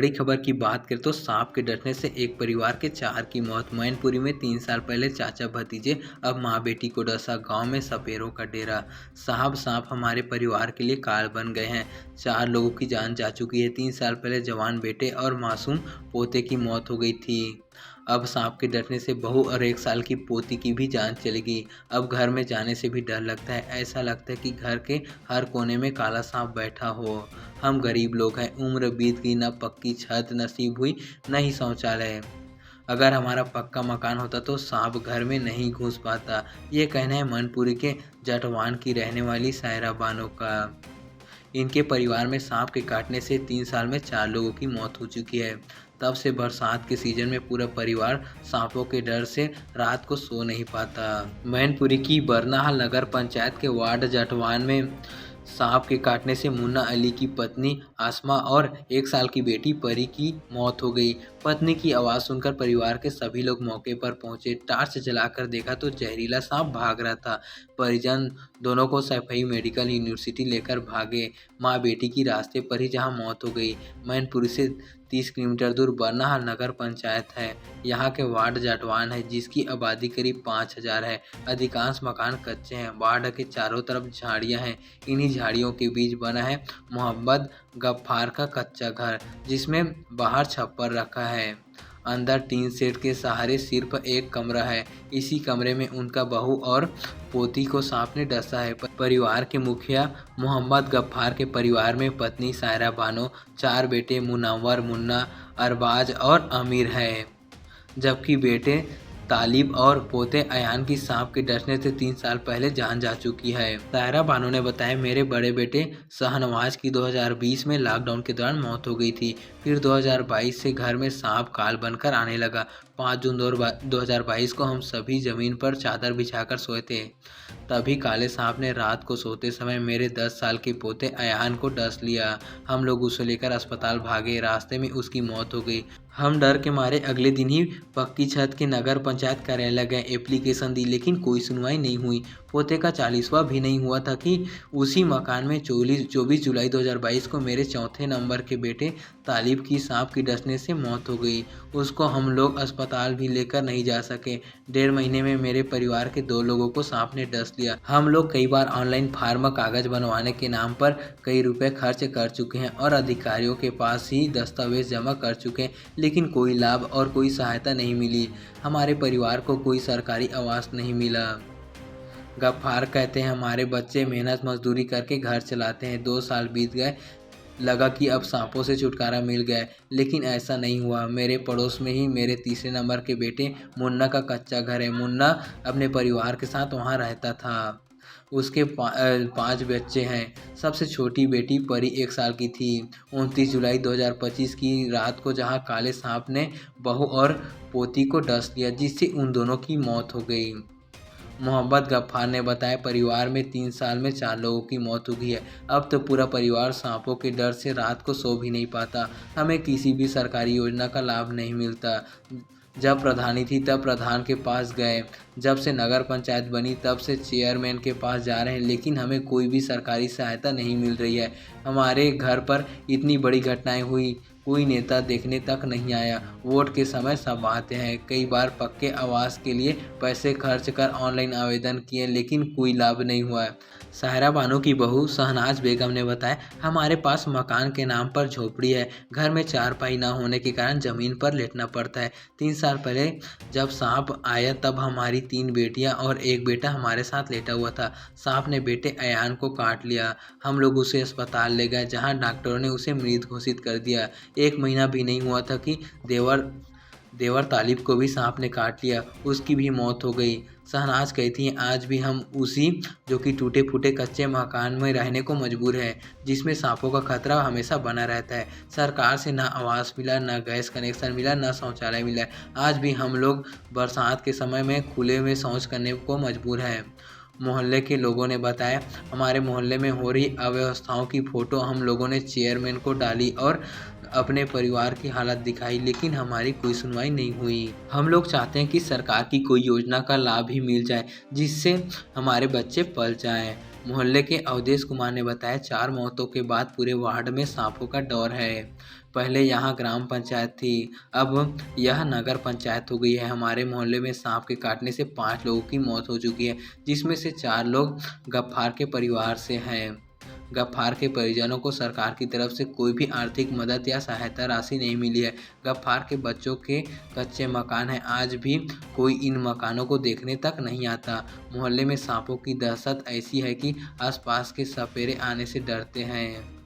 बड़ी खबर की बात करें तो सांप के डसने से एक परिवार के 4 की मौत। मैनपुरी में 3 साल पहले चाचा भतीजे अब मां बेटी को डसा। गांव में सपेरों का डेरा। सांप हमारे परिवार के लिए काल बन गए हैं। 4 लोगों की जान जा चुकी है। 3 साल पहले जवान बेटे और मासूम पोते की मौत हो गई थी। अब सांप के डसने से बहू और 1 साल की पोती की भी जान चलेगी। अब घर में जाने से भी डर लगता है। ऐसा लगता है कि घर के हर कोने में काला सांप बैठा हो। हम गरीब लोग हैं, उम्र बीत गई, न पक्की छत नसीब हुई न ही शौचालय। अगर हमारा पक्का मकान होता तो सांप घर में नहीं घुस पाता। ये कहना है मैनपुरी के जटवान की रहने वाली सायरा बानो का। इनके परिवार में सांप के काटने से 3 साल में 4 लोगों की मौत हो चुकी है। तब से बरसात के सीजन में पूरा परिवार सांपों के डर से रात को सो नहीं पाता। मैनपुरी की बरनाहाल नगर पंचायत के वार्ड जटवान में सांप के काटने से मुन्ना अली की पत्नी आसमा और 1 साल की बेटी परी की मौत हो गई। पत्नी की आवाज़ सुनकर परिवार के सभी लोग मौके पर पहुंचे। टार्च जलाकर देखा तो जहरीला सांप भाग रहा था। परिजन दोनों को सफाई मेडिकल यूनिवर्सिटी लेकर भागे। मां बेटी की रास्ते पर ही जहां मौत हो गई। मैनपुरी से 30 किलोमीटर दूर बरनाहाल नगर पंचायत है। यहाँ के वार्ड जटवान है, जिसकी आबादी करीब 5000 है। अधिकांश मकान कच्चे हैं। वार्ड के चारों तरफ झाड़ियाँ हैं। इन्हीं झाड़ियों के बीच बना है मोहम्मद गफ्फार का कच्चा घर, जिसमें बाहर छप्पर रखा है। अंदर टीन शेड के सहारे सिर्फ एक कमरा है। इसी कमरे में उनका बहू और पोती को सांप ने डसा है। परिवार के मुखिया मोहम्मद गफ्फार के परिवार में पत्नी सायरा बानो, 4 बेटे मुनव्वर, मुन्ना, अरबाज और आमिर है, जबकि बेटे तालिब और पोते अयान की सांप के डसने से 3 साल पहले जान जा चुकी है। सायरा बानो ने बताया, मेरे बड़े बेटे शाहनवाज की 2020 में लॉकडाउन के दौरान मौत हो गई थी। फिर 2022 से घर में सांप काल बनकर आने लगा। 5 जून 2022 को हम सभी जमीन पर चादर बिछाकर सोए थे। तभी काले सांप ने रात को सोते समय मेरे 10 साल के पोते अयान को डस लिया। हम लोग उसे लेकर अस्पताल भागे। रास्ते में उसकी मौत हो गई। हम डर के मारे अगले दिन ही पक्की छत के नगर पंचायत कार्यालय गए, एप्लीकेशन दी, लेकिन कोई सुनवाई नहीं हुई। पोते का 40वां भी नहीं हुआ था कि उसी मकान में 24 जुलाई 2022 को मेरे 4थे नंबर के बेटे तालिब की सांप की डसने से मौत हो गई। उसको हम लोग अस्पताल भी लेकर नहीं जा सके। 1.5 महीने में मेरे परिवार के 2 लोगों को सांप ने डस लिया। हम लोग कई बार ऑनलाइन फार्म कागज बनवाने के नाम पर कई रुपए खर्च कर चुके हैं और अधिकारियों के पास ही दस्तावेज जमा कर चुके हैं, लेकिन कोई लाभ और कोई सहायता नहीं मिली। हमारे परिवार को कोई सरकारी आवास नहीं मिला। गफ्फार कहते हैं, हमारे बच्चे मेहनत मजदूरी करके घर चलाते हैं। 2 साल बीत गए, लगा कि अब सांपों से छुटकारा मिल गया, लेकिन ऐसा नहीं हुआ। मेरे पड़ोस में ही मेरे 3रे नंबर के बेटे मुन्ना का कच्चा घर है। मुन्ना अपने परिवार के साथ वहाँ रहता था। उसके 5 बच्चे हैं। सबसे छोटी बेटी परी 1 साल की थी। 29 जुलाई 2025 की रात को जहां काले सांप ने बहू और पोती को डस लिया, जिससे उन दोनों की मौत हो गई। मोहम्मद गफ्फार ने बताया, परिवार में 3 साल में 4 लोगों की मौत हो गई है। अब तो पूरा परिवार सांपों के डर से रात को सो भी नहीं पाता। हमें किसी भी सरकारी योजना का लाभ नहीं मिलता। जब प्रधानी थी तब प्रधान के पास गए, जब से नगर पंचायत बनी तब से चेयरमैन के पास जा रहे हैं, लेकिन हमें कोई भी सरकारी सहायता नहीं मिल रही है। हमारे घर पर इतनी बड़ी घटनाएं हुई, कोई नेता देखने तक नहीं आया। वोट के समय सब आते हैं। कई बार पक्के आवास के लिए पैसे खर्च कर ऑनलाइन आवेदन किए, लेकिन कोई लाभ नहीं हुआ है। सायरा बानो की बहू शहनाज बेगम ने बताया, हमारे पास मकान के नाम पर झोपड़ी है। घर में चारपाई न होने के कारण जमीन पर लेटना पड़ता है। 3 साल पहले जब सांप आया तब हमारी 3 बेटियां और 1 बेटा हमारे साथ लेटा हुआ था। सांप ने बेटे अयान को काट लिया। हम लोग उसे अस्पताल ले गए, जहां डॉक्टरों ने उसे मृत घोषित कर दिया। 1 महीना भी नहीं हुआ था कि देवर तालिब को भी सांप ने काट लिया। उसकी भी मौत हो गई। शहनाज कहती हैं, आज भी हम उसी जो कि टूटे फूटे कच्चे मकान में रहने को मजबूर है, जिसमें सांपों का खतरा हमेशा बना रहता है। सरकार से ना आवास मिला, ना गैस कनेक्शन मिला, ना शौचालय मिला। आज भी हम लोग बरसात के समय में खुले में शौच करने को मजबूर हैं। मोहल्ले के लोगों ने बताया, हमारे मोहल्ले में हो रही अव्यवस्थाओं की फोटो हम लोगों ने चेयरमैन को डाली और अपने परिवार की हालत दिखाई, लेकिन हमारी कोई सुनवाई नहीं हुई। हम लोग चाहते हैं कि सरकार की कोई योजना का लाभ ही मिल जाए, जिससे हमारे बच्चे पल जाएं। मोहल्ले के अवधेश कुमार ने बताया, 4 मौतों के बाद पूरे वार्ड में सांपों का डर है। पहले यहाँ ग्राम पंचायत थी, अब यह नगर पंचायत हो गई है। हमारे मोहल्ले में सांप के काटने से 5 लोगों की मौत हो चुकी है, जिसमें से 4 लोग गफ्फार के परिवार से हैं। गफ्फार के परिजनों को सरकार की तरफ से कोई भी आर्थिक मदद या सहायता राशि नहीं मिली है। गफ्फार के बच्चों के कच्चे मकान हैं, आज भी कोई इन मकानों को देखने तक नहीं आता। मोहल्ले में सांपों की दहशत ऐसी है कि आसपास के सपेरे आने से डरते हैं।